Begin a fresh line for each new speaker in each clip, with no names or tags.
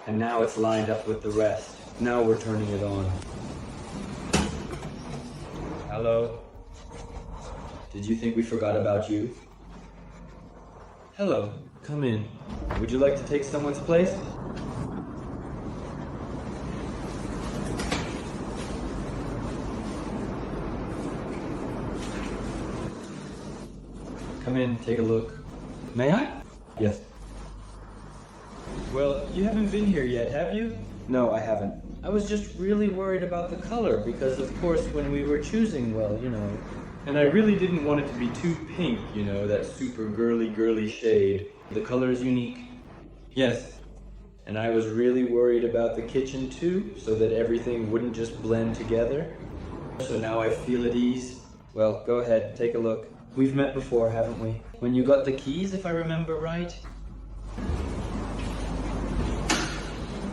and now it's lined up with the rest. Now we're turning it on. Hello? Did you think we forgot about you? Hello, come in. Would you like to take someone's place? Come in, take a look. May I? Yes. Well, you haven't been here yet, have you? No, I haven't. I was just really worried about the color because, of course, when we were choosing, well, you know. And I really didn't want it to be too pink, you know, that super girly shade. The color is unique. Yes. And I was really worried about the kitchen too, so that everything wouldn't just blend together. So now I feel at ease. Well, go ahead, take a look. We've met before, haven't we? When you got the keys, if I remember right?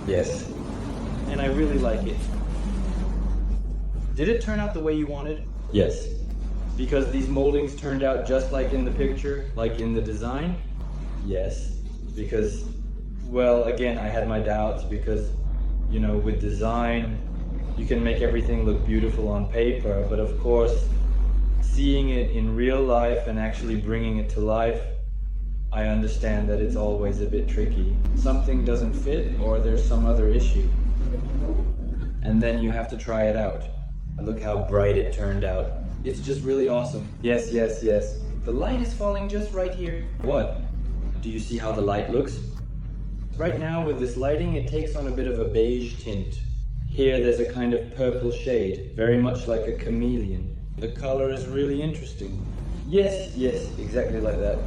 Yes. And I really like it. Did it turn out the way you wanted? Yes. Because these moldings turned out just like in the picture, like in the design? Yes. Because, well, again, I had my doubts because, you know, with design, you can make everything look beautiful on paper, but of course, seeing it in real life and actually bringing it to life, I understand that it's always a bit tricky. Something doesn't fit or there's some other issue. And then you have to try it out. Look how bright it turned out. It's just really awesome. Yes. The light is falling just right here. What? Do you see how the light looks? Right now with this lighting, it takes on a bit of a beige tint. Here there's a kind of purple shade, very much like a chameleon. The color is really interesting. Yes, exactly like that.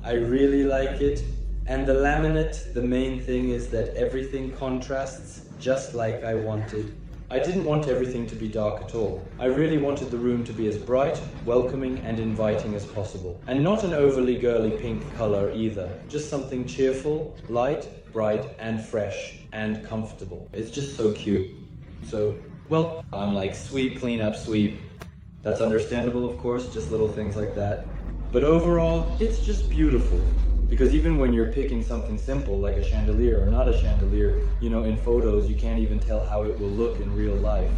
I really like it. And the laminate, the main thing is that everything contrasts just like I wanted. I didn't want everything to be dark at all. I really wanted the room to be as bright, welcoming and inviting as possible. And not an overly girly pink color either. Just something cheerful, light, bright and fresh and comfortable. It's just so cute. So, well, I'm like sweep, clean up, sweep. That's understandable, of course, just little things like that. But overall, it's just beautiful. Because even when you're picking something simple like a chandelier or not a chandelier, you know, in photos you can't even tell how it will look in real life.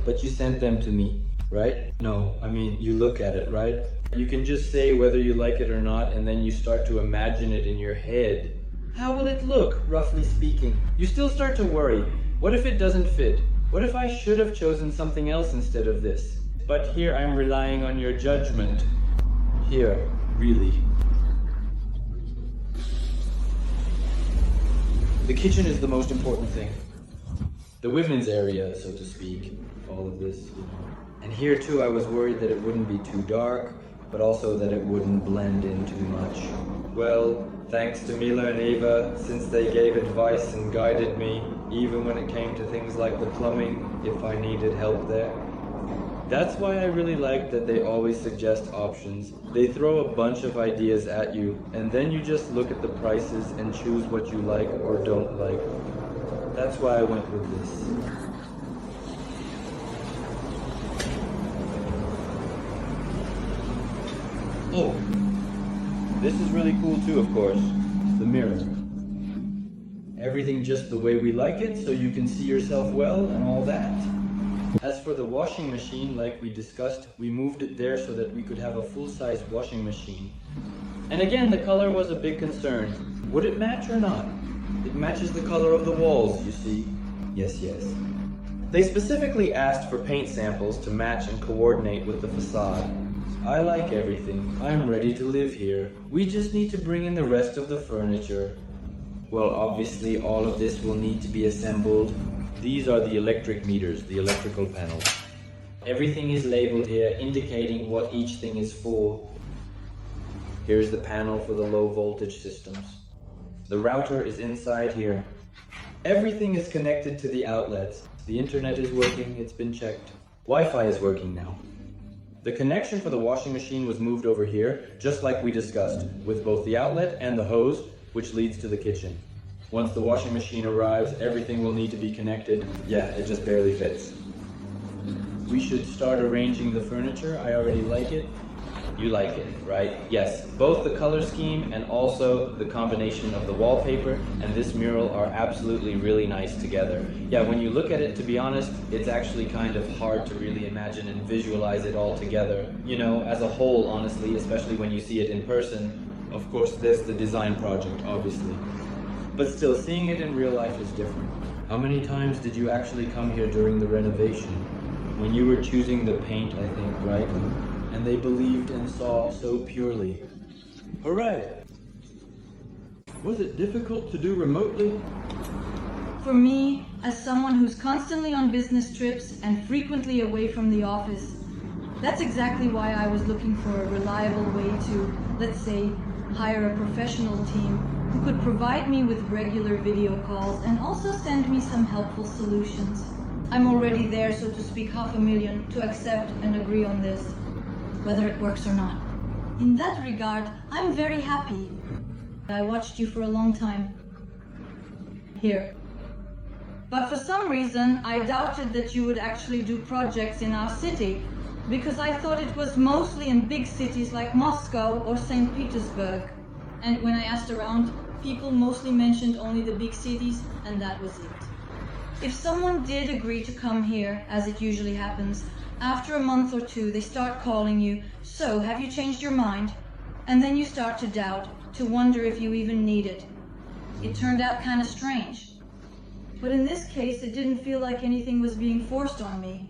But you sent them to me, right? No, I mean, you look at it, right? You can just say whether you like it or not, and then you start to imagine it in your head. How will it look, roughly speaking? You still start to worry. What if it doesn't fit? What if I should have chosen something else instead of this? But here I'm relying on your judgment. Here, really. The kitchen is the most important thing. The women's area, so to speak. All of this, you know. And here too I was worried that it wouldn't be too dark, but also that it wouldn't blend in too much. Well, thanks to Mila and Eva, since they gave advice and guided me, even when it came to things like the plumbing, if I needed help there. That's why I really like that they always suggest options. They throw a bunch of ideas at you, and then you just look at the prices and choose what you like or don't like. That's why I went with this. Oh, this is really cool too, of course. The mirror. Everything just the way we like it, so you can see yourself well and all that. As for the washing machine, like we discussed, we moved it there so that we could have a full-size washing machine. And again, the color was a big concern. Would it match or not? It matches the color of the walls, you see. Yes. They specifically asked for paint samples to match and coordinate with the facade. I like everything. I'm ready to live here. We just need to bring in the rest of the furniture. Well, obviously all of this will need to be assembled. These are the electric meters, the electrical panels. Everything is labeled here, indicating what each thing is for. Here's the panel for the low voltage systems. The router is inside here. Everything is connected to the outlets. The internet is working, it's been checked. Wi-Fi is working now. The connection for the washing machine was moved over here, just like we discussed, with both the outlet and the hose, which leads to the kitchen. Once the washing machine arrives, everything will need to be connected. Yeah, it just barely fits. We should start arranging the furniture. I already like it. You like it, right? Yes, both the color scheme and also the combination of the wallpaper and this mural are absolutely really nice together. Yeah, when you look at it, to be honest, it's actually kind of hard to really imagine and visualize it all together, you know, as a whole, honestly, especially when you see it in person. Of course, there's the design project, obviously. But still, seeing it in real life is different. How many times did you actually come here during the renovation? When you were choosing the paint, I think, right? And they believed and saw so purely. Hooray! Was it difficult to do remotely?
For me, as someone who's constantly on business trips and frequently away from the office, that's exactly why I was looking for a reliable way to, let's say, hire a professional team who could provide me with regular video calls and also send me some helpful solutions. I'm already there, so to speak, 500,000 to accept and agree on this, whether it works or not. In that regard, I'm very happy. I watched you for a long time here. But for some reason, I doubted that you would actually do projects in our city, because I thought it was mostly in big cities like Moscow or St. Petersburg. And when I asked around, people mostly mentioned only the big cities, and that was it. If someone did agree to come here, as it usually happens, after a month or two they start calling you, so have you changed your mind? And then you start to doubt, to wonder if you even need it. It turned out kind of strange. But in this case, it didn't feel like anything was being forced on me.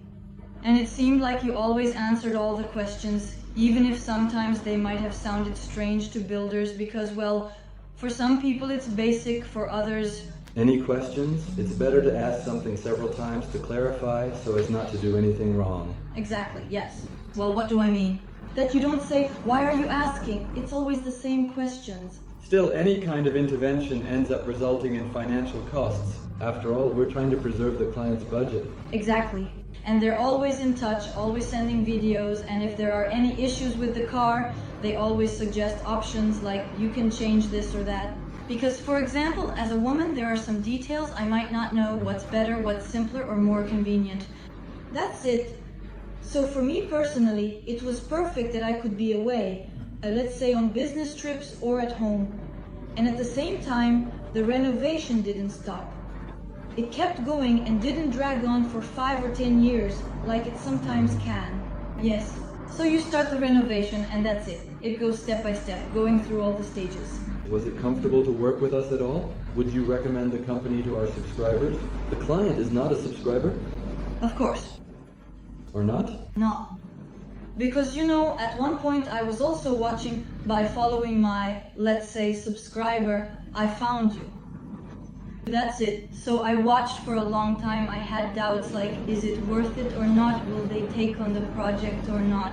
And it seemed like you always answered all the questions, even if sometimes they might have sounded strange to builders because, well, for some people it's basic, for others...
Any questions? It's better to ask something several times to clarify so as not to do anything wrong.
Exactly, yes. Well, what do I mean? That you don't say, why are you asking? It's always the same questions.
Still, any kind of intervention ends up resulting in financial costs. After all, we're trying to preserve the client's budget.
Exactly. And they're always in touch, always sending videos, and if there are any issues with the car, they always suggest options like you can change this or that. Because, for example, as a woman, there are some details I might not know what's better, what's simpler or more convenient. That's it. So for me personally, it was perfect that I could be away, let's say on business trips or at home. And at the same time, the renovation didn't stop. It kept going and didn't drag on for 5 or 10 years, like it sometimes can. Yes. So you start the renovation and that's it. It goes step by step, going through all the stages.
Was it comfortable to work with us at all? Would you recommend the company to our subscribers? The client is not a subscriber?
Of course.
Or not?
No. Because, you know, at one point I was also watching by following my, let's say, subscriber, I found you. That's it. So I watched for a long time. I had doubts like, is it worth it or not? Will they take on the project or not?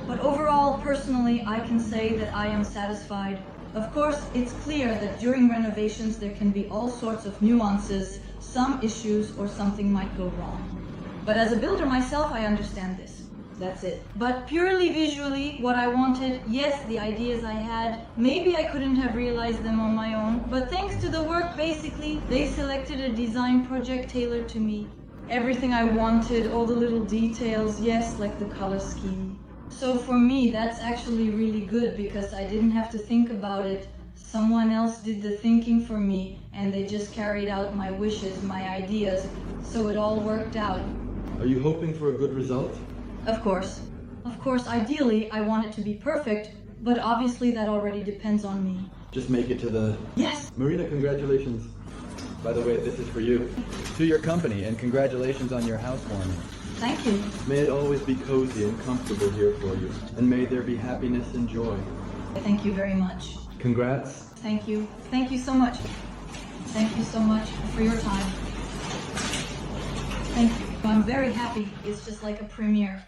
But overall, personally, I can say that I am satisfied. Of course, it's clear that during renovations there can be all sorts of nuances, some issues, or something might go wrong. But as a builder myself, I understand this. That's it. But purely visually, what I wanted, yes, the ideas I had, maybe I couldn't have realized them on my own, but thanks to the work, basically, they selected a design project tailored to me. Everything I wanted, all the little details, yes, like the color scheme. So for me, that's actually really good because I didn't have to think about it. Someone else did the thinking for me, and they just carried out my wishes, my ideas, so it all worked out.
Are you hoping for a good result?
Of course. Of course, ideally, I want it to be perfect, but obviously that already depends on me.
Just make it to the...
Yes!
Marina, congratulations. By the way, this is for you. To your company, and congratulations on your housewarming.
Thank you.
May it always be cozy and comfortable here for you, and may there be happiness and joy.
Thank you very much.
Congrats.
Thank you. Thank you so much. Thank you so much for your time. Thank you. I'm very happy. It's just like a premiere.